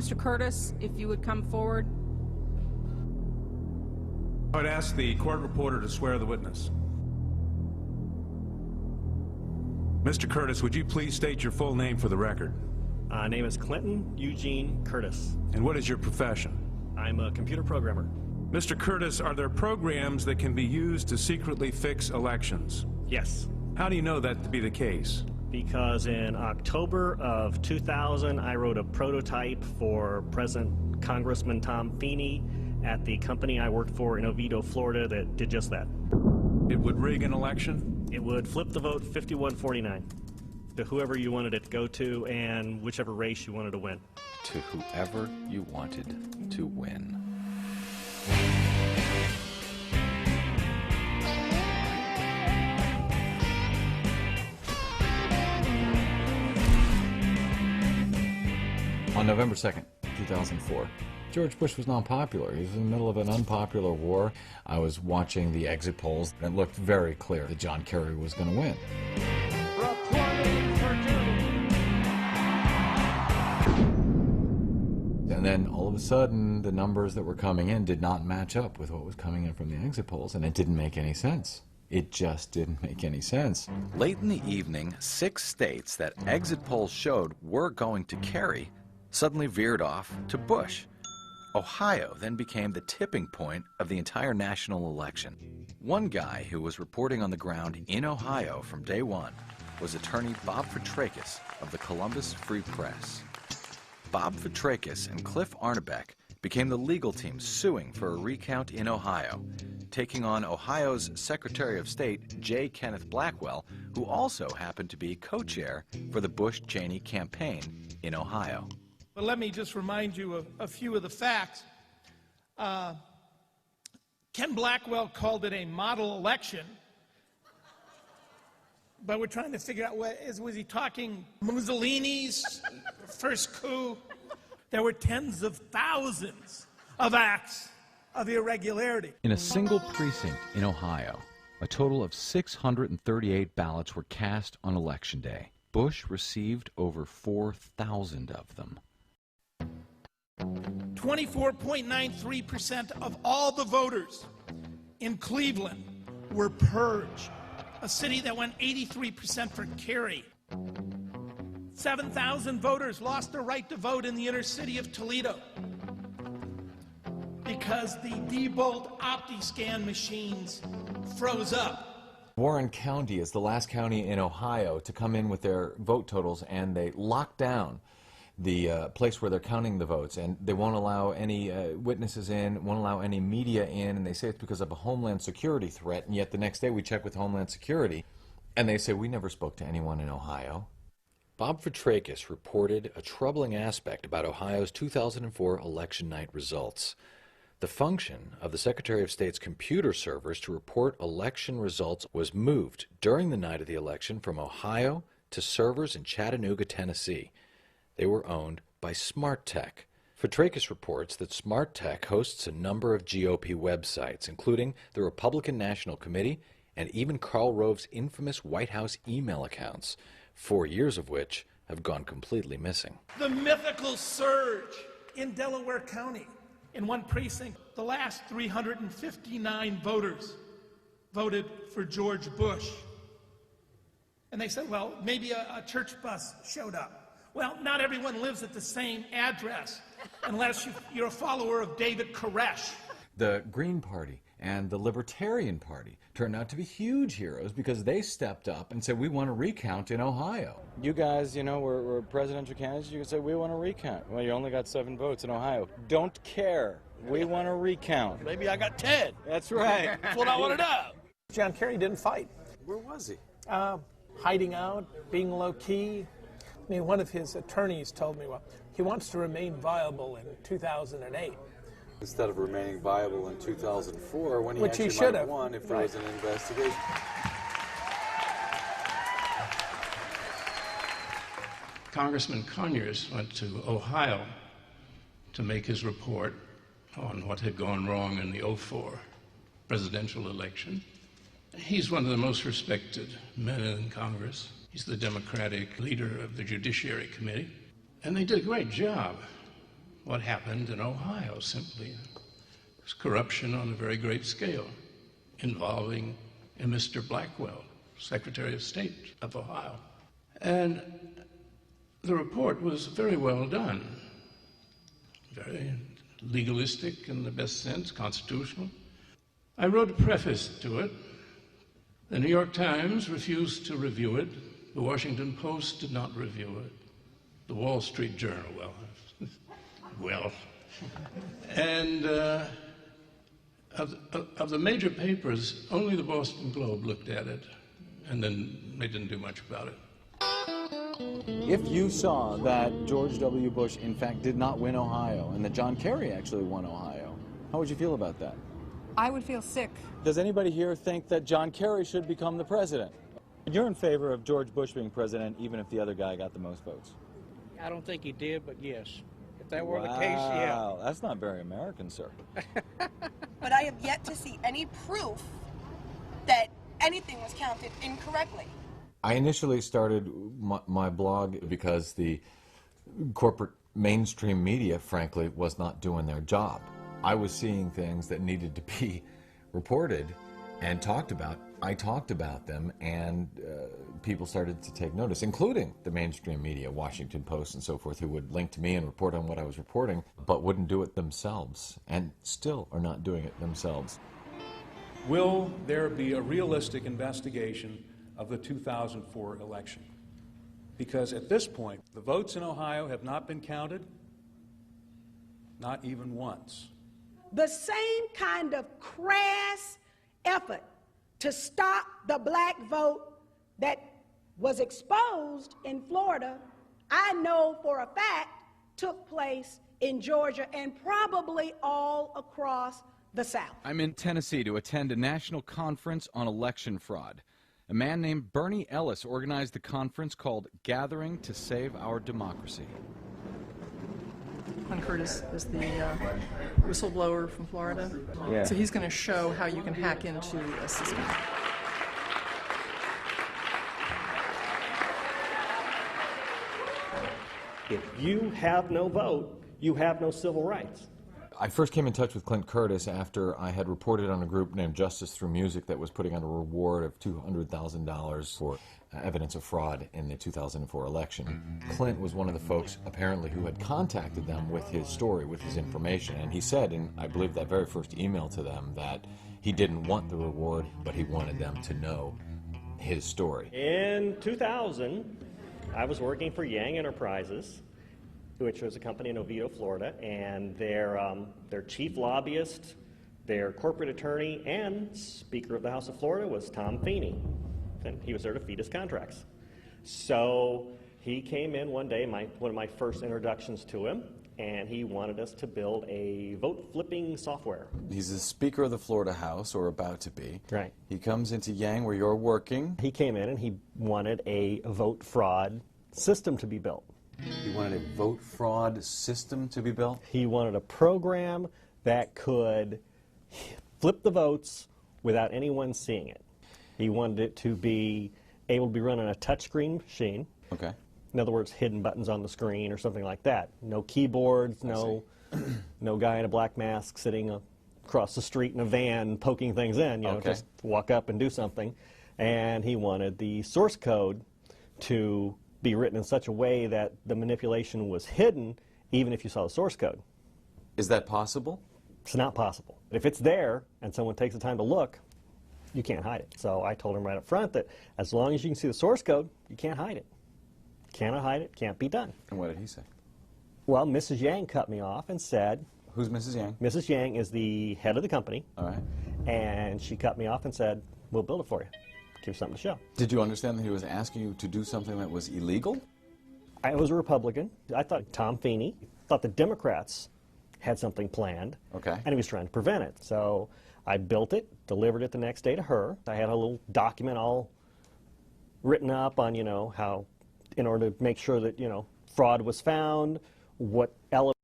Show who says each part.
Speaker 1: Mr. Curtis, if you would come forward.
Speaker 2: I would ask the court reporter to swear the witness. Mr. Curtis, would you please state your full name for the record?
Speaker 3: Name is Clinton Eugene Curtis.
Speaker 2: And what is your profession?
Speaker 3: I'm a computer programmer.
Speaker 2: Mr. Curtis, are there programs that can be used to secretly fix elections?
Speaker 3: Yes.
Speaker 2: How do you know that to be the case?
Speaker 3: Because in October of 2000, I wrote a prototype for President Congressman Tom Feeney at the company I worked for in Oviedo, Florida, that did just that.
Speaker 2: It would rig an election?
Speaker 3: It would flip the vote 51-49 to whoever you wanted it to go to and whichever race you wanted to win.
Speaker 4: To whoever you wanted to win.
Speaker 5: On November 2nd, 2004, George Bush was not popular. He was in the middle of an unpopular war. I was watching the exit polls, and it looked very clear that John Kerry was going to win. And then all of a sudden, the numbers that were coming in did not match up with what was coming in from the exit polls, and it didn't make any sense. It just didn't make any sense.
Speaker 4: Late in the evening, 6 states that exit polls showed were going to Kerry suddenly veered off to Bush. Ohio then became the tipping point of the entire national election. One guy who was reporting on the ground in Ohio from day one was attorney Bob Fitrakis of the Columbus Free Press. Bob Fitrakis and Cliff Arnebeck became the legal team suing for a recount in Ohio, taking on Ohio's Secretary of State, J. Kenneth Blackwell, who also happened to be co-chair for the Bush-Cheney campaign in Ohio.
Speaker 6: But let me just remind you of a few of the facts. Ken Blackwell called it a model election, but we're trying to figure out, was he talking Mussolini's first coup? There were tens of thousands of acts of irregularity.
Speaker 7: In a single precinct in Ohio, a total of 638 ballots were cast on Election Day. Bush received over 4,000 of them.
Speaker 6: 24.93% of all the voters in Cleveland were purged, a city that went 83% for Kerry. 7,000 voters lost their right to vote in the inner city of Toledo because the Diebold OptiScan machines froze up.
Speaker 5: Warren County is the last county in Ohio to come in with their vote totals, and they locked down the place where they're counting the votes, and they won't allow any witnesses in, won't allow any media in, and they say it's because of a Homeland Security threat, and yet the next day we check with Homeland Security, and they say we never spoke to anyone in Ohio.
Speaker 4: Bob Fitrakis reported a troubling aspect about Ohio's 2004 election night results. The function of the Secretary of State's computer servers to report election results was moved during the night of the election from Ohio to servers in Chattanooga, Tennessee. They were owned by Smart Tech. Fitrakis reports that Smart Tech hosts a number of GOP websites, including the Republican National Committee and even Karl Rove's infamous White House email accounts, 4 years of which have gone completely missing.
Speaker 6: The mythical surge in Delaware County. In one precinct, the last 359 voters voted for George Bush. And they said, well, maybe a church bus showed up. Well, not everyone lives at the same address unless you're a follower of David Koresh.
Speaker 5: The Green Party and the Libertarian Party turned out to be huge heroes because they stepped up and said, we want to recount in Ohio.
Speaker 8: You guys, were presidential candidates. You could say, we want to recount. Well, you only got 7 votes in Ohio. Don't care. We want to recount.
Speaker 9: Maybe I got 10.
Speaker 8: That's right.
Speaker 9: That's what I want to know.
Speaker 10: John Kerry didn't fight.
Speaker 8: Where was he?
Speaker 10: Hiding out, being low-key. I mean, one of his attorneys told me, well, he wants to remain viable in 2008.
Speaker 8: Instead of remaining viable in 2004, when he
Speaker 10: Which
Speaker 8: actually
Speaker 10: he should
Speaker 8: might
Speaker 10: have
Speaker 8: have won if there was an investigation.
Speaker 11: Congressman Conyers went to Ohio to make his report on what had gone wrong in the '04 presidential election. He's one of the most respected men in Congress. He's the Democratic leader of the Judiciary Committee. And they did a great job. what happened in Ohio, simply. It was corruption on a very great scale, involving a Mr. Blackwell, Secretary of State of Ohio. And the report was very well done, very legalistic in the best sense, constitutional. I wrote a preface to it. The New York Times refused to review it. The Washington Post did not review it. The Wall Street Journal, well. And of the major papers, only the Boston Globe looked at it, and then they didn't do much about it.
Speaker 8: If you saw that George W. Bush, in fact, did not win Ohio, and that John Kerry actually won Ohio, how would you feel about that?
Speaker 1: I would feel sick.
Speaker 8: Does anybody here think that John Kerry should become the president? You're in favor of George Bush being president, even if the other guy got the most votes?
Speaker 9: I don't think he did, but yes. If that were the case, yeah.
Speaker 8: Wow, that's not very American, sir.
Speaker 12: But I have yet to see any proof that anything was counted incorrectly.
Speaker 5: I initially started my blog because the corporate mainstream media, frankly, was not doing their job. I was seeing things that needed to be reported and talked about. I talked about them, and people started to take notice, including the mainstream media, Washington Post and so forth, who would link to me and report on what I was reporting, but wouldn't do it themselves, and still are not doing it themselves.
Speaker 2: Will there be a realistic investigation of the 2004 election? Because at this point, the votes in Ohio have not been counted, not even once.
Speaker 13: The same kind of crass effort to stop the black vote that was exposed in Florida, I know for a fact took place in Georgia and probably all across the South.
Speaker 14: I'm in Tennessee to attend a national conference on election fraud. A man named Bernie Ellis organized the conference called Gathering to Save Our Democracy.
Speaker 15: Clint Curtis is the whistleblower from Florida.
Speaker 8: Yeah.
Speaker 15: So he's going to show how you can hack into a system.
Speaker 3: If you have no vote, you have no civil rights.
Speaker 5: I first came in touch with Clint Curtis after I had reported on a group named Justice Through Music that was putting on a reward of $200,000 for evidence of fraud in the 2004 election. Clint was one of the folks, apparently, who had contacted them with his story, with his information, and he said, in I believe that very first email to them, that he didn't want the reward, but he wanted them to know his story.
Speaker 3: In 2000, I was working for Yang Enterprises, which was a company in Oviedo, Florida, and their chief lobbyist, their corporate attorney, and Speaker of the House of Florida was Tom Feeney. And he was there to feed his contracts. So he came in one day, one of my first introductions to him, and he wanted us to build a vote-flipping software.
Speaker 8: He's the Speaker of the Florida House, or about to be.
Speaker 3: Right.
Speaker 8: He comes into Yang, where you're working.
Speaker 3: He came in and he wanted a vote fraud system to be built.
Speaker 8: He wanted a vote fraud system to be built?
Speaker 3: He wanted a program that could flip the votes without anyone seeing it. He wanted it to be able to be run on a touchscreen machine.
Speaker 8: Okay.
Speaker 3: In other words, hidden buttons on the screen or something like that. No keyboards, no guy in a black mask sitting across the street in a van poking things in. You know, just walk up and do something. And he wanted the source code to be written in such a way that the manipulation was hidden even if you saw the source code.
Speaker 8: Is that possible?
Speaker 3: It's not possible. If it's there and someone takes the time to look, you can't hide it. So I told him right up front that as long as you can see the source code, you can't hide it. Cannot hide it, can't be done.
Speaker 8: And what did he say?
Speaker 3: Well, Mrs. Yang cut me off and said...
Speaker 8: Who's Mrs. Yang?
Speaker 3: Mrs. Yang is the head of the company.
Speaker 8: All right.
Speaker 3: And she cut me off and said, we'll build it for you. Give you something to show.
Speaker 8: Did you understand that he was asking you to do something that was illegal?
Speaker 3: I was a Republican. I thought Tom Feeney thought the Democrats had something planned.
Speaker 8: Okay.
Speaker 3: And he was trying to prevent it. So I built it, delivered it the next day to her. I had a little document all written up on, you know, how, in order to make sure that, you know, fraud was found, what elements